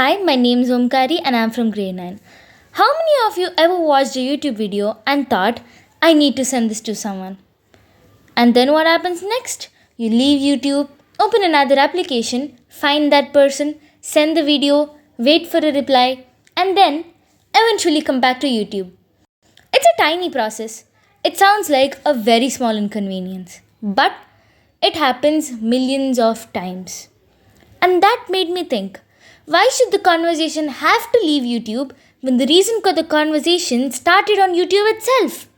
Hi, my name is Omkari and I'm from Grade 9. How many of you ever watched a YouTube video and thought, I need to send this to someone? And then what happens next? You leave YouTube, open another application, find that person, send the video, wait for a reply, and then eventually come back to YouTube. It's a tiny process. It sounds like a very small inconvenience, but it happens millions of times. And that made me think, why should the conversation have to leave YouTube when the reason for the conversation started on YouTube itself?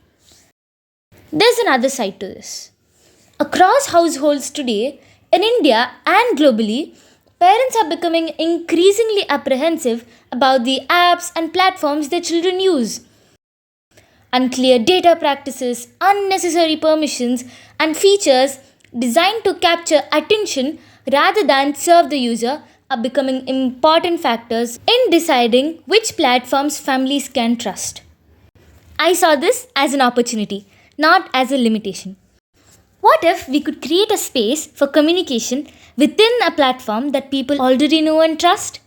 There's another side to this. Across households today, in India and globally, parents are becoming increasingly apprehensive about the apps and platforms their children use. Unclear data practices, unnecessary permissions, and features designed to capture attention rather than serve the user are becoming important factors in deciding which platforms families can trust. I saw this as an opportunity, not as a limitation. What if we could create a space for communication within a platform that people already know and trust?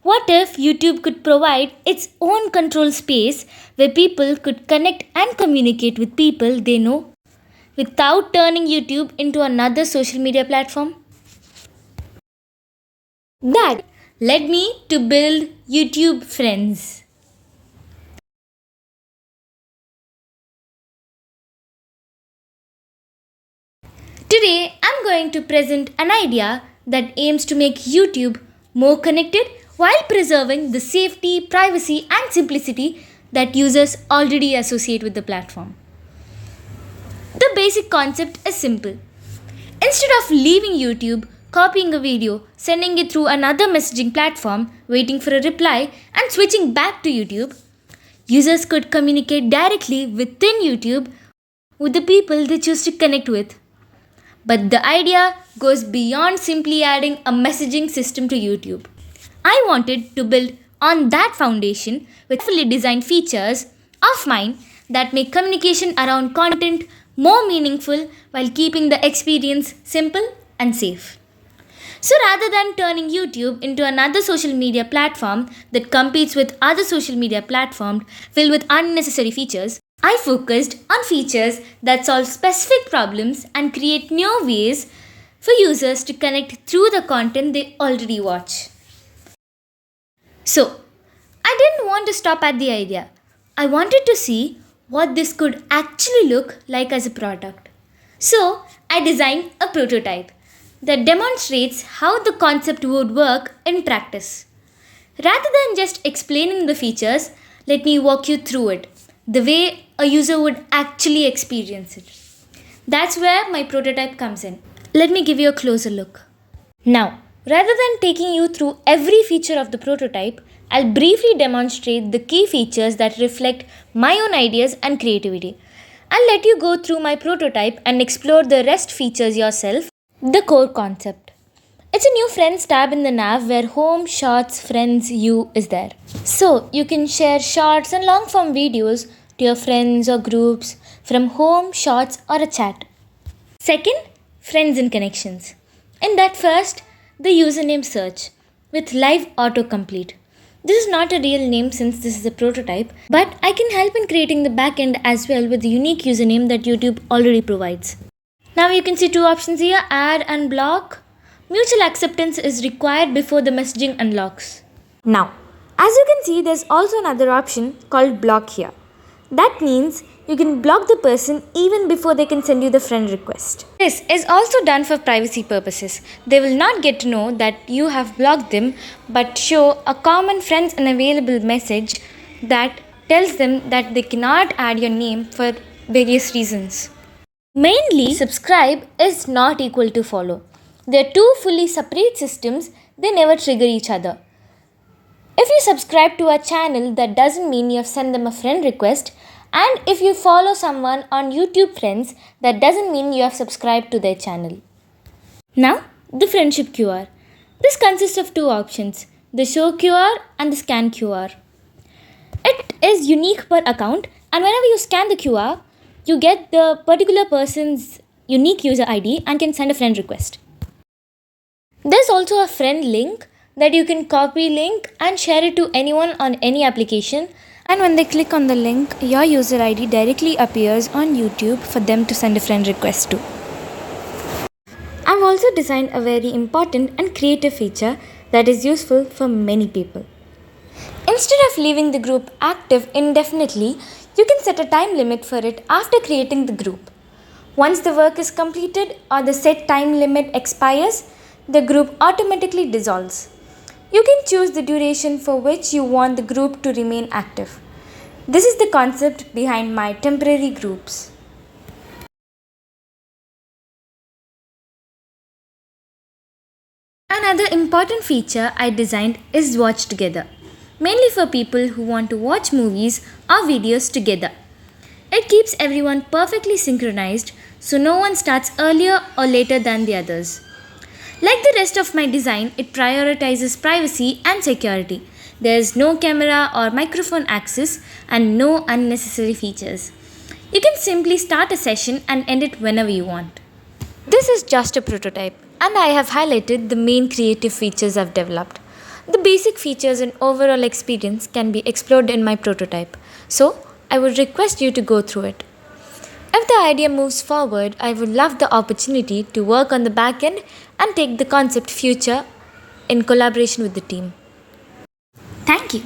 What if YouTube could provide its own control space where people could connect and communicate with people they know without turning YouTube into another social media platform? That led me to build YouTube Friends. Today, I'm going to present an idea that aims to make YouTube more connected while preserving the safety, privacy, and simplicity that users already associate with the platform. The basic concept is simple. Instead of leaving YouTube, copying a video, sending it through another messaging platform, waiting for a reply, and switching back to YouTube, users could communicate directly within YouTube with the people they choose to connect with. But the idea goes beyond simply adding a messaging system to YouTube. I wanted to build on that foundation with fully designed features of mine that make communication around content more meaningful while keeping the experience simple and safe. So rather than turning YouTube into another social media platform that competes with other social media platforms filled with unnecessary features, I focused on features that solve specific problems and create new ways for users to connect through the content they already watch. So, I didn't want to stop at the idea. I wanted to see what this could actually look like as a product. So, I designed a prototype that demonstrates how the concept would work in practice. Rather than just explaining the features, let me walk you through it, the way a user would actually experience it. That's where my prototype comes in. Let me give you a closer look. Now, rather than taking you through every feature of the prototype, I'll briefly demonstrate the key features that reflect my own ideas and creativity. I'll let you go through my prototype and explore the rest features yourself. The core concept. It's a new Friends tab in the nav where Home, Shots, Friends, You is there. So you can share shorts and long form videos to your friends or groups from Home, Shots, or a chat. Second, Friends and Connections. In that first, the username search with live autocomplete. This is not a real name since this is a prototype, but I can help in creating the backend as well with the unique username that YouTube already provides. Now you can see two options here, add and block. Mutual acceptance is required before the messaging unlocks. Now, as you can see, there's also another option called block here. That means you can block the person even before they can send you the friend request. This is also done for privacy purposes. They will not get to know that you have blocked them, but show a common friends unavailable message that tells them that they cannot add your name for various reasons. Mainly, subscribe is not equal to follow. They are two fully separate systems, they never trigger each other. If you subscribe to a channel, that doesn't mean you have sent them a friend request, and if you follow someone on YouTube Friends, that doesn't mean you have subscribed to their channel. Now, the friendship QR. This consists of two options, the show QR and the scan QR. It is unique per account, and whenever you scan the QR, you get the particular person's unique user ID and can send a friend request. There's also a friend link that you can copy link and share it to anyone on any application, and when they click on the link, your user ID directly appears on YouTube for them to send a friend request to. I've also designed a very important and creative feature that is useful for many people. Instead of leaving the group active indefinitely, you can set a time limit for it after creating the group. Once the work is completed or the set time limit expires, the group automatically dissolves. You can choose the duration for which you want the group to remain active. This is the concept behind my temporary groups. Another important feature I designed is Watch Together, mainly for people who want to watch movies or videos together. It keeps everyone perfectly synchronized so no one starts earlier or later than the others. Like the rest of my design, it prioritizes privacy and security. There is no camera or microphone access and no unnecessary features. You can simply start a session and end it whenever you want. This is just a prototype, and I have highlighted the main creative features I've developed. The basic features and overall experience can be explored in my prototype, so I would request you to go through it. If the idea moves forward, I would love the opportunity to work on the back end and take the concept future in collaboration with the team. Thank you.